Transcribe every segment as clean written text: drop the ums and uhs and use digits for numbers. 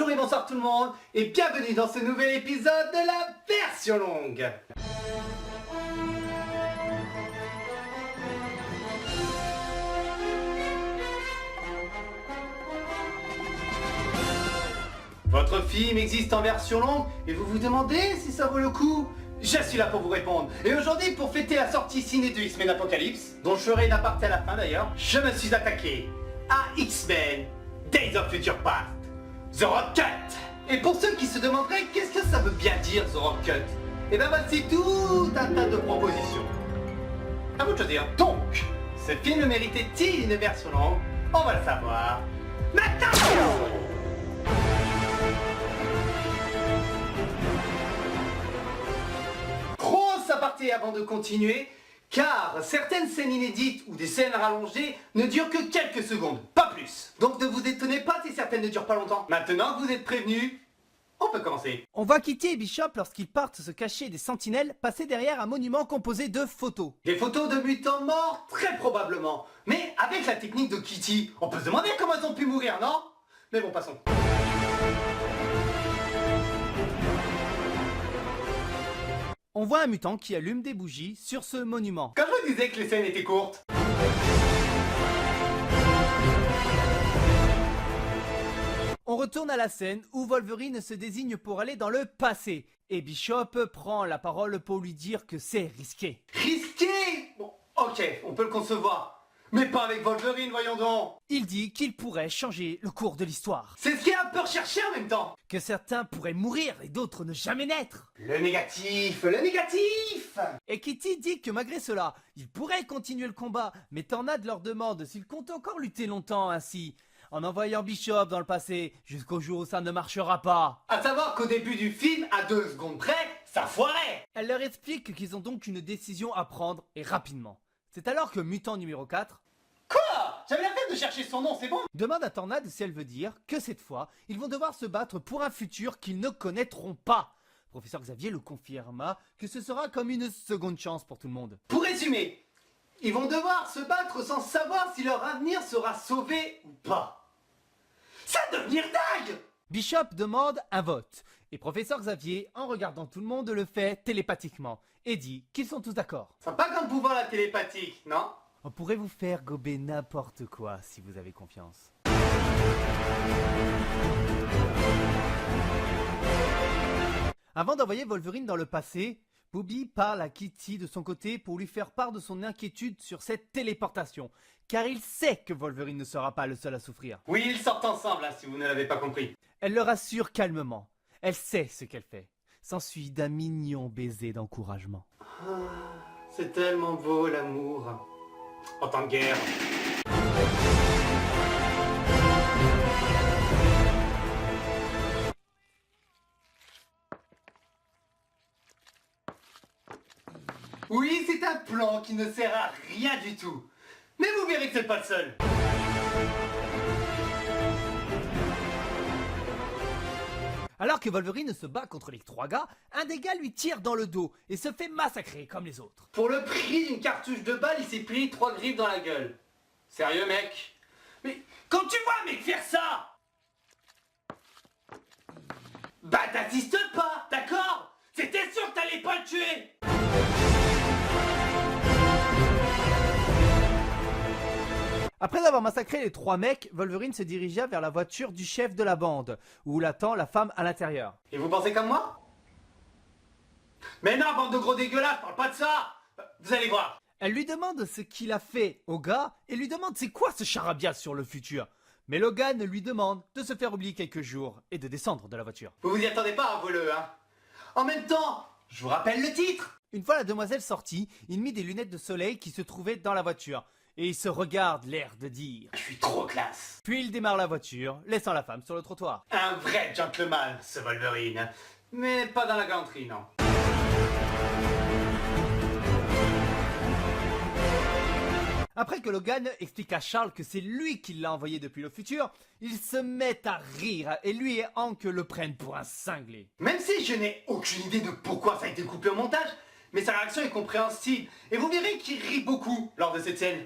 Bonjour et bonsoir tout le monde, et bienvenue dans ce nouvel épisode de la version longue. Votre film existe en version longue et vous vous demandez si ça vaut le coup? Je suis là pour vous répondre. Et aujourd'hui, pour fêter la sortie ciné de X-Men Apocalypse, dont je ferai une aparté à la fin d'ailleurs, je me suis attaqué à X-Men Days of Future Past, The Rock Cut. Et pour ceux qui se demanderaient qu'est-ce que ça veut bien dire The Rock Cut, et ben voici tout un tas de propositions. À vous de choisir. Donc, ce film méritait-il une version longue? On va le savoir maintenant. Grosse aparté avant de continuer, car certaines scènes inédites ou des scènes rallongées ne durent que quelques secondes, pas plus. Donc ne vous étonnez pas si certaines ne durent pas longtemps. Maintenant que vous êtes prévenus, on peut commencer. On voit Kitty et Bishop lorsqu'ils partent se cacher des sentinelles passer derrière un monument composé de photos. Des photos de mutants morts, très probablement. Mais avec la technique de Kitty, on peut se demander comment elles ont pu mourir, non? Mais bon, passons. On voit un mutant qui allume des bougies sur ce monument. Quand je vous disais que les scènes étaient courtes. On retourne à la scène où Wolverine se désigne pour aller dans le passé. Et Bishop prend la parole pour lui dire que c'est risqué. Risqué? Bon, ok, on peut le concevoir. Mais pas avec Wolverine, voyons donc. Il dit qu'il pourrait changer le cours de l'histoire. C'est ce qui est un peu recherché en même temps. Que certains pourraient mourir et d'autres ne jamais naître. Le négatif, le négatif. Et Kitty dit que malgré cela, ils pourraient continuer le combat, mais Tornade leur demande s'ils comptent encore lutter longtemps ainsi, en envoyant Bishop dans le passé, jusqu'au jour où ça ne marchera pas. À savoir qu'au début du film, à 2 secondes près, ça foirait. Elle leur explique qu'ils ont donc une décision à prendre, et rapidement. C'est alors que Mutant numéro 4 Quoi? J'avais la peine de chercher son nom, c'est bon? demande à Tornade si elle veut dire que cette fois, ils vont devoir se battre pour un futur qu'ils ne connaîtront pas. Professeur Xavier le confirma que ce sera comme une seconde chance pour tout le monde. Pour résumer, ils vont devoir se battre sans savoir si leur avenir sera sauvé ou pas. Ça va devenir dingue! Bishop demande un vote, et Professeur Xavier, en regardant tout le monde, le fait télépathiquement, et dit qu'ils sont tous d'accord. Sympa comme pouvoir la télépathique, non? On pourrait vous faire gober n'importe quoi si vous avez confiance. Avant d'envoyer Wolverine dans le passé, Bobby parle à Kitty de son côté pour lui faire part de son inquiétude sur cette téléportation, car il sait que Wolverine ne sera pas le seul à souffrir. Oui, ils sortent ensemble, hein, si vous ne l'avez pas compris. Elle le rassure calmement. Elle sait ce qu'elle fait. S'ensuit d'un mignon baiser d'encouragement. Ah, c'est tellement beau l'amour. En temps de guerre. Oui, c'est un plan qui ne sert à rien du tout. Mais vous verrez que c'est pas le seul. Alors que Wolverine se bat contre les trois gars, un des gars lui tire dans le dos et se fait massacrer comme les autres. Pour le prix d'une cartouche de balle, il s'est pris 3 griffes dans la gueule. Sérieux, mec? Mais quand tu vois un mec faire ça, bah t'assistes pas, d'accord? C'était sûr que t'allais pas le tuer. Après avoir massacré les trois mecs, Wolverine se dirigea vers la voiture du chef de la bande, où l'attend la femme à l'intérieur. Et vous pensez comme moi? Mais non, bande de gros dégueulasses, parle pas de ça. Vous allez voir. Elle lui demande ce qu'il a fait au gars et lui demande c'est quoi ce charabia sur le futur. Mais Logan lui demande de se faire oublier quelques jours et de descendre de la voiture. Vous vous y attendez pas, voleux, hein? En même temps, je vous rappelle le titre. Une fois la demoiselle sortie, il mit des lunettes de soleil qui se trouvaient dans la voiture. Et il se regarde, l'air de dire. Je suis trop classe. Puis il démarre la voiture, laissant la femme sur le trottoir. Un vrai gentleman, ce Wolverine. Mais pas dans la galanterie, non. Après que Logan explique à Charles que c'est lui qui l'a envoyé depuis le futur, il se met à rire et lui et Hank le prennent pour un cinglé. Même si je n'ai aucune idée de pourquoi ça a été coupé au montage, mais sa réaction est compréhensible et vous verrez qu'il rit beaucoup lors de cette scène.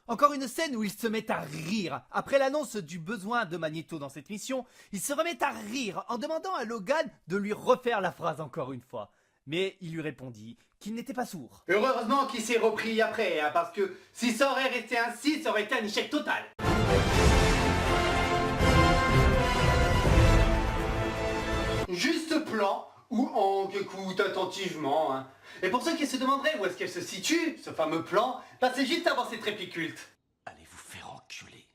En Encore une scène où il se met à rire. Après l'annonce du besoin de Magneto dans cette mission, il se remet à rire en demandant à Logan de lui refaire la phrase encore une fois. Mais il lui répondit qu'il n'était pas sourd. Heureusement qu'il s'est repris après, hein, parce que si ça aurait resté ainsi, ça aurait été un échec total. Juste plan où Hank écoute attentivement. Hein. Et pour ceux qui se demanderaient où est-ce qu'elle se situe, ce fameux plan, bah c'est juste avant cette réplique culte. Allez vous faire enculer.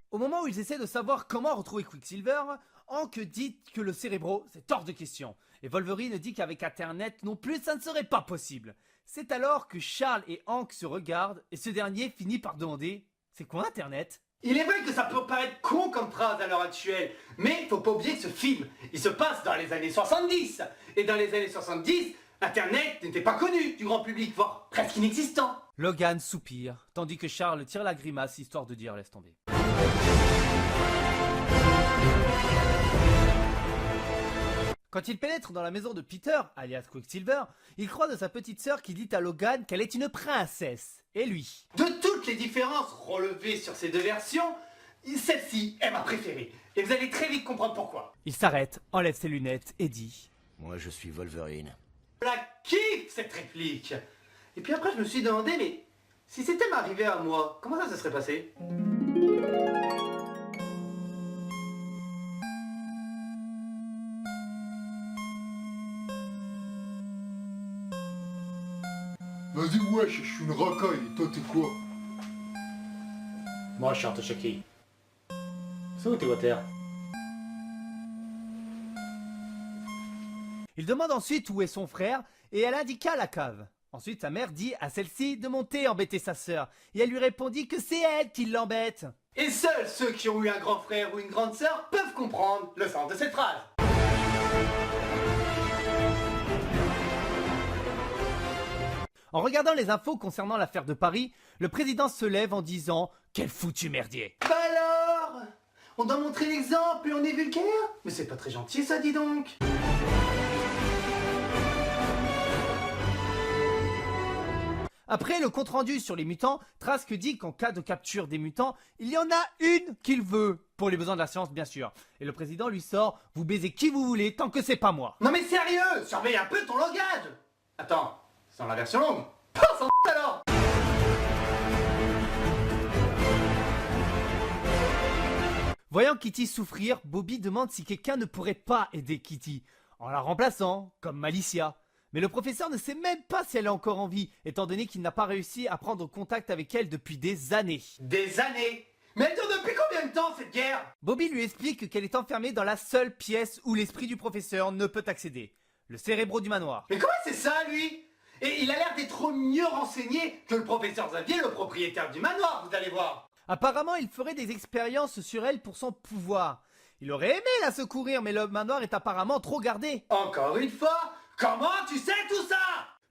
Au moment où ils essaient de savoir comment retrouver Quicksilver, Hank dit que le Cérébro, c'est hors de question. Et Wolverine dit qu'avec Internet non plus, ça ne serait pas possible. C'est alors que Charles et Hank se regardent et ce dernier finit par demander « C'est quoi Internet ?» Il est vrai que ça peut paraître con comme phrase à l'heure actuelle, mais faut pas oublier que ce film, il se passe dans les années 70. Et dans les années 70, Internet n'était pas connu du grand public, voire presque inexistant. Logan soupire, tandis que Charles tire la grimace histoire de dire « Laisse tomber ». Quand il pénètre dans la maison de Peter, alias Quicksilver, il croise sa petite sœur qui dit à Logan qu'elle est une princesse. Et lui? De toutes les différences relevées sur ces deux versions, celle-ci est ma préférée. Et vous allez très vite comprendre pourquoi. Il s'arrête, enlève ses lunettes et dit « Moi je suis Wolverine. Je la kiffe cette réplique. Et puis après je me suis demandé, mais si c'était m'arrivé à moi, comment ça se serait passé? Vas-y, wesh, je suis une racaille, toi t'es quoi? Moi je suis Artoshaki. C'est où tes water? Il demande ensuite où est son frère et elle indiqua la cave. Ensuite sa mère dit à celle-ci de monter embêter sa sœur et elle lui répondit que c'est elle qui l'embête. Et seuls ceux qui ont eu un grand frère ou une grande sœur peuvent comprendre le sens de cette phrase. En regardant les infos concernant l'affaire de Paris, le président se lève en disant « Quel foutu merdier !» Bah alors? On doit montrer l'exemple et on est vulgaire? Mais c'est pas très gentil ça, dis donc. Après le compte-rendu sur les mutants, Trask dit qu'en cas de capture des mutants, il y en a une qu'il veut, pour les besoins de la science bien sûr. Et le président lui sort « Vous baisez qui vous voulez tant que c'est pas moi !» Non mais sérieux, surveille un peu ton langage. Attends, c'est dans la version longue. Pense en alors. Voyant Kitty souffrir, Bobby demande si quelqu'un ne pourrait pas aider Kitty, en la remplaçant, comme Malicia. Mais le professeur ne sait même pas si elle est encore en vie, étant donné qu'il n'a pas réussi à prendre contact avec elle depuis des années. Des années? Mais elle dure depuis combien de temps cette guerre? Bobby lui explique qu'elle est enfermée dans la seule pièce où l'esprit du professeur ne peut accéder, le Cérébro du manoir. Mais comment c'est ça lui? Et il a l'air d'être mieux renseigné que le professeur Xavier, le propriétaire du manoir, vous allez voir. Apparemment, il ferait des expériences sur elle pour son pouvoir. Il aurait aimé la secourir, mais le manoir est apparemment trop gardé. Encore une fois, comment tu sais tout ça?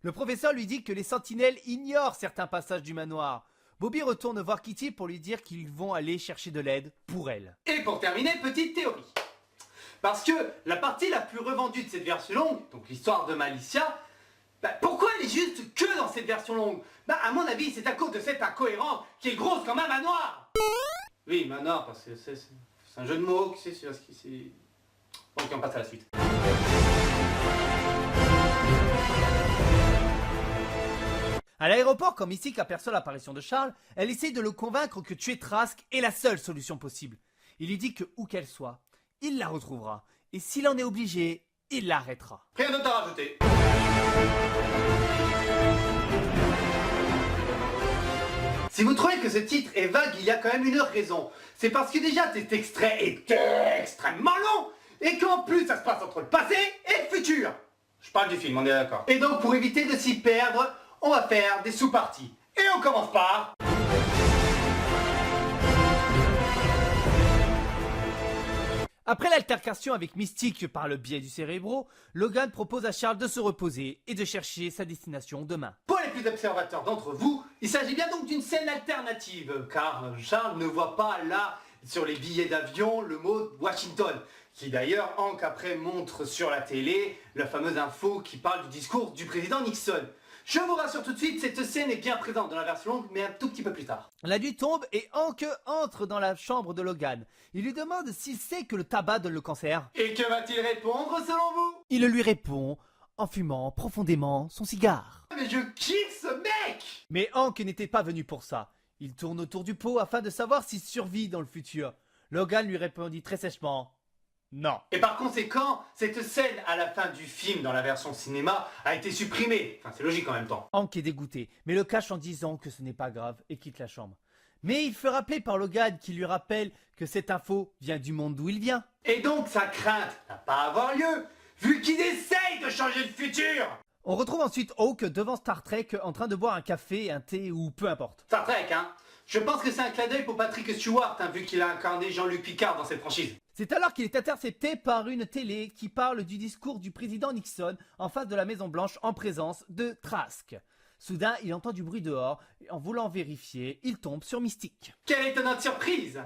Le professeur lui dit que les sentinelles ignorent certains passages du manoir. Bobby retourne voir Kitty pour lui dire qu'ils vont aller chercher de l'aide pour elle. Et pour terminer, petite théorie. Parce que la partie la plus revendue de cette version longue, donc l'histoire de Malicia, pourquoi elle est juste que dans cette version longue? À mon avis, c'est à cause de cette incohérence qui est grosse comme un manoir. Oui, manoir, parce que c'est un jeu de mots, c'est sûr, c'est... Ok, on passe à la suite. À l'aéroport, quand Mystique aperçoit l'apparition de Charles, elle essaye de le convaincre que tuer Trask est la seule solution possible. Il lui dit que où qu'elle soit, il la retrouvera. Et s'il en est obligé, il l'arrêtera. Rien d'autre à rajouter. Si vous trouvez que ce titre est vague, il y a quand même une raison. C'est parce que déjà cet extrait est extrêmement long et qu'en plus ça se passe entre le passé et le futur. Je parle du film, on est d'accord. Et donc pour éviter de s'y perdre, on va faire des sous-parties. Et on commence par... Après l'altercation avec Mystique par le biais du Cérébro, Logan propose à Charles de se reposer et de chercher sa destination demain. Pour les plus observateurs d'entre vous, il s'agit bien donc d'une scène alternative, car Charles ne voit pas là, sur les billets d'avion, le mot Washington, Qui d'ailleurs, Hank après montre sur la télé la fameuse info qui parle du discours du président Nixon. Je vous rassure tout de suite, cette scène est bien présente dans la version longue, mais un tout petit peu plus tard. La nuit tombe et Hank entre dans la chambre de Logan. Il lui demande s'il sait que le tabac donne le cancer. Et que va-t-il répondre selon vous? Il lui répond en fumant profondément son cigare. Mais je kiffe ce mec! Mais Hank n'était pas venu pour ça. Il tourne autour du pot afin de savoir s'il survit dans le futur. Logan lui répondit très sèchement « Non ». Et par conséquent, cette scène à la fin du film dans la version cinéma a été supprimée. Enfin, c'est logique en même temps. Hank est dégoûté, mais le cache en disant que ce n'est pas grave et quitte la chambre. Mais il fait rappeler par Logan qui lui rappelle que cette info vient du monde d'où il vient. Et donc sa crainte n'a pas à avoir lieu, vu qu'il essaye de changer le futur. On retrouve ensuite Hawk devant Star Trek en train de boire un café, un thé ou peu importe. Star Trek, hein. Je pense que c'est un clin d'œil pour Patrick Stewart, hein, vu qu'il a incarné Jean-Luc Picard dans cette franchise. C'est alors qu'il est intercepté par une télé qui parle du discours du président Nixon en face de la Maison Blanche en présence de Trask. Soudain, il entend du bruit dehors et en voulant vérifier, il tombe sur Mystique. Quelle étonnante surprise!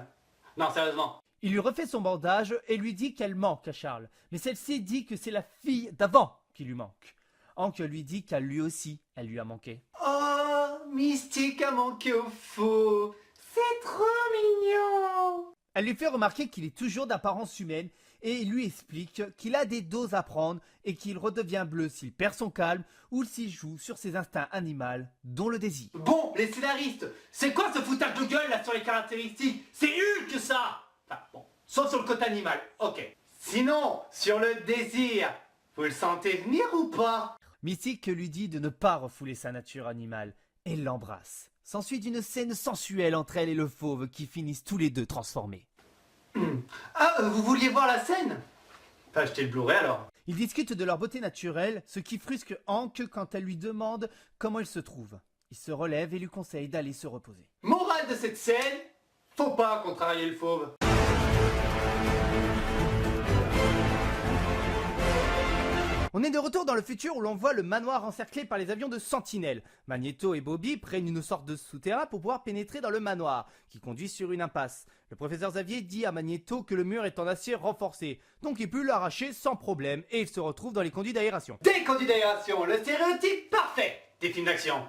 Non, sérieusement. Il lui refait son bandage et lui dit qu'elle manque à Charles, mais celle-ci dit que c'est la fille d'avant qui lui manque. Hank lui dit qu'à lui aussi, elle lui a manqué. Oh, Mystique a manqué au faux. C'est trop mignon. Elle lui fait remarquer qu'il est toujours d'apparence humaine et il lui explique qu'il a des doses à prendre et qu'il redevient bleu s'il perd son calme ou s'il joue sur ses instincts animaux, dont le désir. Bon, les scénaristes, c'est quoi ce foutage de gueule là sur les caractéristiques? C'est Hulk ça. Enfin, bon, sauf sur le côté animal, ok. Sinon, sur le désir, vous le sentez venir ou pas? Mystique lui dit de ne pas refouler sa nature animale et l'embrasse. S'ensuit une scène sensuelle entre elle et le fauve qui finissent tous les deux transformés. Ah, vous vouliez voir la scène? Pas acheter le Blu-ray alors. Ils discutent de leur beauté naturelle, ce qui frustre Hank quand elle lui demande comment il se trouve. Il se relève et lui conseille d'aller se reposer. Morale de cette scène, faut pas contrarier le fauve. On est de retour dans le futur où l'on voit le manoir encerclé par les avions de Sentinelle. Magneto et Bobby prennent une sorte de souterrain pour pouvoir pénétrer dans le manoir, qui conduit sur une impasse. Le professeur Xavier dit à Magneto que le mur est en acier renforcé, donc il peut l'arracher sans problème et il se retrouve dans les conduits d'aération. Des conduits d'aération, le stéréotype parfait des films d'action.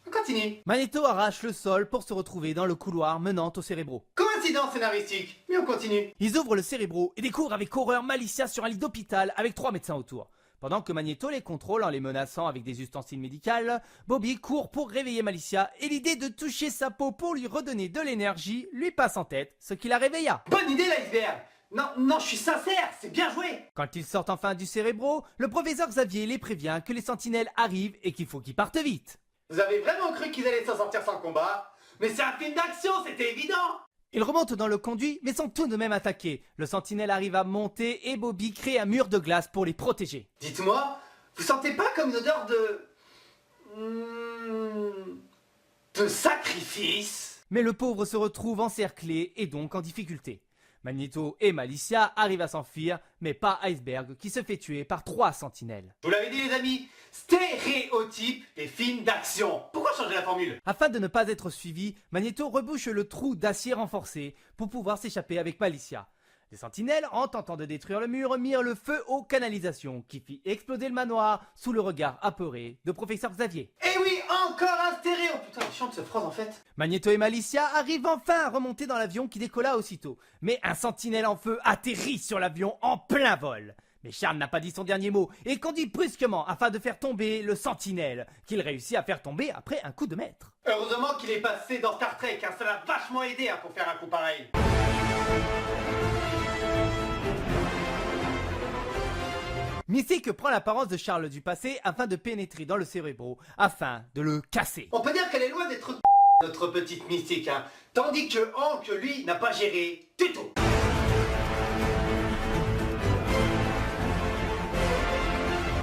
On continue. Magneto arrache le sol pour se retrouver dans le couloir menant au Cérébro. Coïncidence scénaristique, mais on continue. Ils ouvrent le Cérébro et découvrent avec horreur Malicia sur un lit d'hôpital avec 3 médecins autour. Pendant que Magneto les contrôle en les menaçant avec des ustensiles médicaux, Bobby court pour réveiller Malicia et l'idée de toucher sa peau pour lui redonner de l'énergie lui passe en tête, ce qui la réveilla. Bonne idée l'iceberg. Non, je suis sincère, c'est bien joué. Quand ils sortent enfin du Cérébro, le professeur Xavier les prévient que les sentinelles arrivent et qu'il faut qu'ils partent vite. Vous avez vraiment cru qu'ils allaient s'en sortir sans combat? Mais c'est un film d'action, c'était évident. Ils remontent dans le conduit mais sont tout de même attaqués. Le sentinelle arrive à monter et Bobby crée un mur de glace pour les protéger. Dites-moi, vous sentez pas comme une odeur de sacrifice? Mais le pauvre se retrouve encerclé et donc en difficulté. Magneto et Malicia arrivent à s'enfuir, mais pas Iceberg qui se fait tuer par 3 sentinelles. Je vous l'avez dit les amis, stéréotype des films d'action. Pourquoi changer la formule? Afin de ne pas être suivi, Magneto rebouche le trou d'acier renforcé pour pouvoir s'échapper avec Malicia. Les sentinelles, en tentant de détruire le mur, mirent le feu aux canalisations qui fit exploser le manoir sous le regard apeuré de professeur Xavier. Eh oui, encore un stéréo. Putain, elle chante cette phrase en fait. Magneto et Malicia arrivent enfin à remonter dans l'avion qui décolla aussitôt. Mais un sentinelle en feu atterrit sur l'avion en plein vol. Mais Charles n'a pas dit son dernier mot et conduit brusquement afin de faire tomber le sentinelle, qu'il réussit à faire tomber après un coup de maître. Heureusement qu'il est passé dans Star Trek, hein, ça l'a vachement aidé pour faire un coup pareil. Mystique prend l'apparence de Charles du passé afin de pénétrer dans le Cérébro, afin de le casser. On peut dire qu'elle est loin d'être notre petite Mystique, hein, tandis que Hank, lui, n'a pas géré du tout.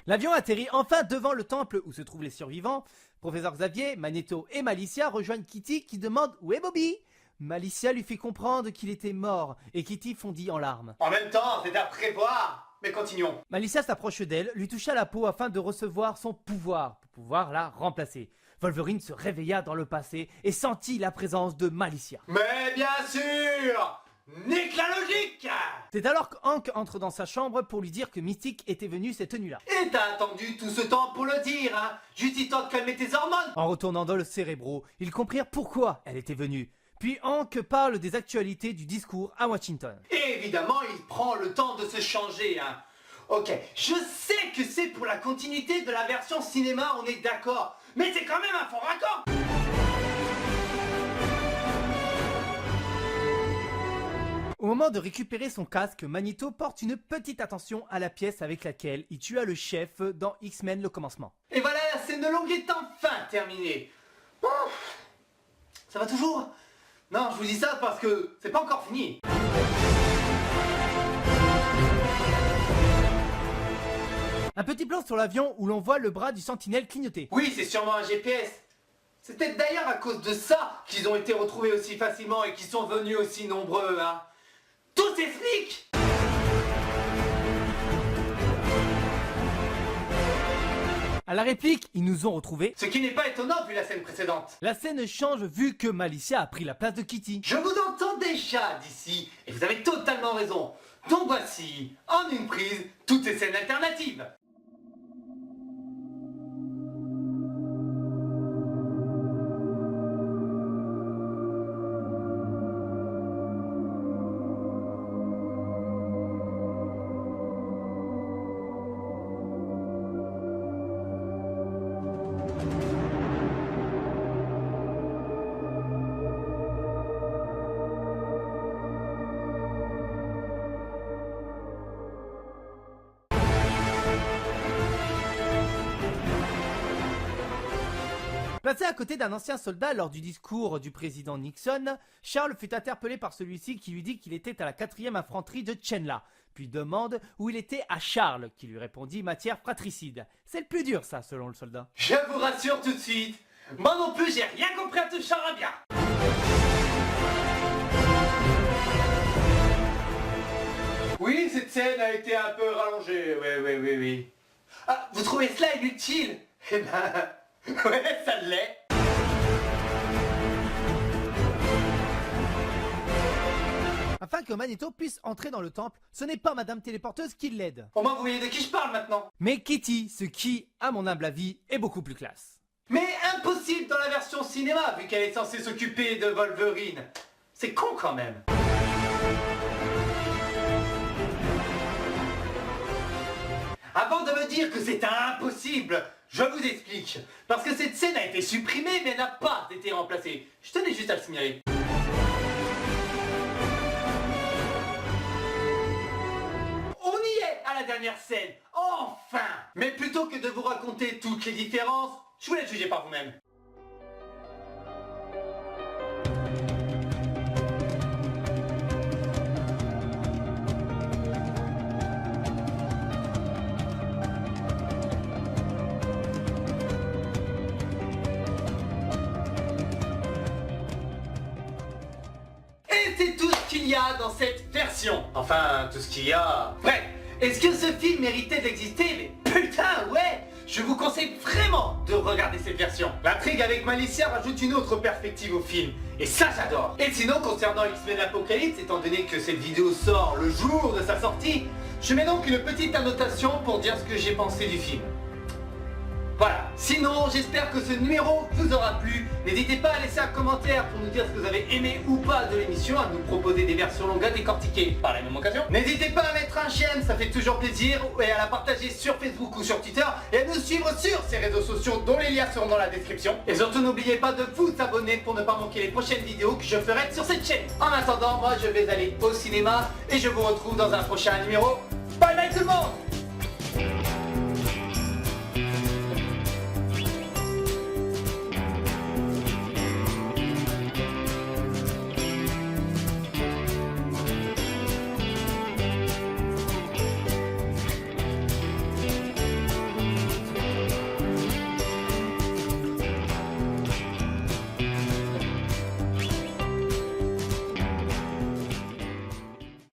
L'avion atterrit enfin devant le temple où se trouvent les survivants. Professeur Xavier, Magneto et Malicia rejoignent Kitty qui demande où est Bobby. Malicia lui fait comprendre qu'il était mort et Kitty fondit en larmes. En même temps, c'est à prévoir. Mais continuons. Malicia s'approche d'elle, lui toucha la peau afin de recevoir son pouvoir pour pouvoir la remplacer. Wolverine se réveilla dans le passé et sentit la présence de Malicia. Mais bien sûr, nique la logique! C'est alors que Hank entre dans sa chambre pour lui dire que Mystique était venue cette nuit-là. Et t'as attendu tout ce temps pour le dire, hein? Juste histoire de calmer tes hormones! En retournant dans le cérébro, ils comprirent pourquoi elle était venue. Puis Hank parle des actualités du discours à Washington. Et évidemment, il prend le temps de se changer, hein. Ok, je sais que c'est pour la continuité de la version cinéma, on est d'accord. Mais c'est quand même un faux raccord! Au moment de récupérer son casque, Magneto porte une petite attention à la pièce avec laquelle il tua le chef dans X-Men le commencement. Et voilà, la scène longue est enfin terminée. Ouf. Ça va toujours? Non, je vous dis ça parce que c'est pas encore fini. Un petit plan sur l'avion où l'on voit le bras du sentinelle clignoter. Oui, c'est sûrement un GPS. C'est peut-être d'ailleurs à cause de ça qu'ils ont été retrouvés aussi facilement et qu'ils sont venus aussi nombreux, hein. Tout s'explique! À la réplique, ils nous ont retrouvés. Ce qui n'est pas étonnant vu la scène précédente. La scène change vu que Malicia a pris la place de Kitty. Je vous entends déjà d'ici, et vous avez totalement raison. Donc voici, en une prise, toutes ces scènes alternatives. Placé à côté d'un ancien soldat lors du discours du président Nixon, Charles fut interpellé par celui-ci qui lui dit qu'il était à la 4e infanterie de Chenla, puis demande où il était à Charles, qui lui répondit matière fratricide. C'est le plus dur ça, selon le soldat. Je vous rassure tout de suite, moi non plus j'ai rien compris à tout ce charabia. Oui, cette scène a été un peu rallongée, oui. Ah, vous trouvez cela inutile? Eh ben... ouais, ça l'est. Afin que Magneto puisse entrer dans le temple, ce n'est pas Madame Téléporteuse qui l'aide, Au moins vous voyez de qui je parle maintenant. mais Kitty, ce qui, à mon humble avis, est beaucoup plus classe. Mais impossible dans la version cinéma, vu qu'elle est censée s'occuper de Wolverine. C'est con quand même. Avant de me dire que c'est impossible, je vous explique. Parce que cette scène a été supprimée, mais elle n'a pas été remplacée. Je tenais juste à le signaler. On y est à la dernière scène, enfin! Mais plutôt que de vous raconter toutes les différences, je vous laisse juger par vous-même. Et c'est tout ce qu'il y a dans cette version. Enfin, tout ce qu'il y a... Bref, est-ce que ce film méritait d'exister? Mais putain, ouais! Je vous conseille vraiment de regarder cette version. L'intrigue avec Malicia rajoute une autre perspective au film. Et ça, j'adore. Et sinon, concernant X-Men Apocalypse, étant donné que cette vidéo sort le jour de sa sortie, je mets donc une petite annotation pour dire ce que j'ai pensé du film. Voilà, sinon j'espère que ce numéro vous aura plu. N'hésitez pas à laisser un commentaire pour nous dire ce que vous avez aimé ou pas de l'émission, à nous proposer des versions longues à décortiquer par la même occasion. N'hésitez pas à mettre un j'aime, ça fait toujours plaisir, et à la partager sur Facebook ou sur Twitter, et à nous suivre sur ces réseaux sociaux dont les liens seront dans la description. Et surtout n'oubliez pas de vous abonner pour ne pas manquer les prochaines vidéos que je ferai sur cette chaîne. En attendant, moi je vais aller au cinéma, et je vous retrouve dans un prochain numéro. Bye bye tout le monde!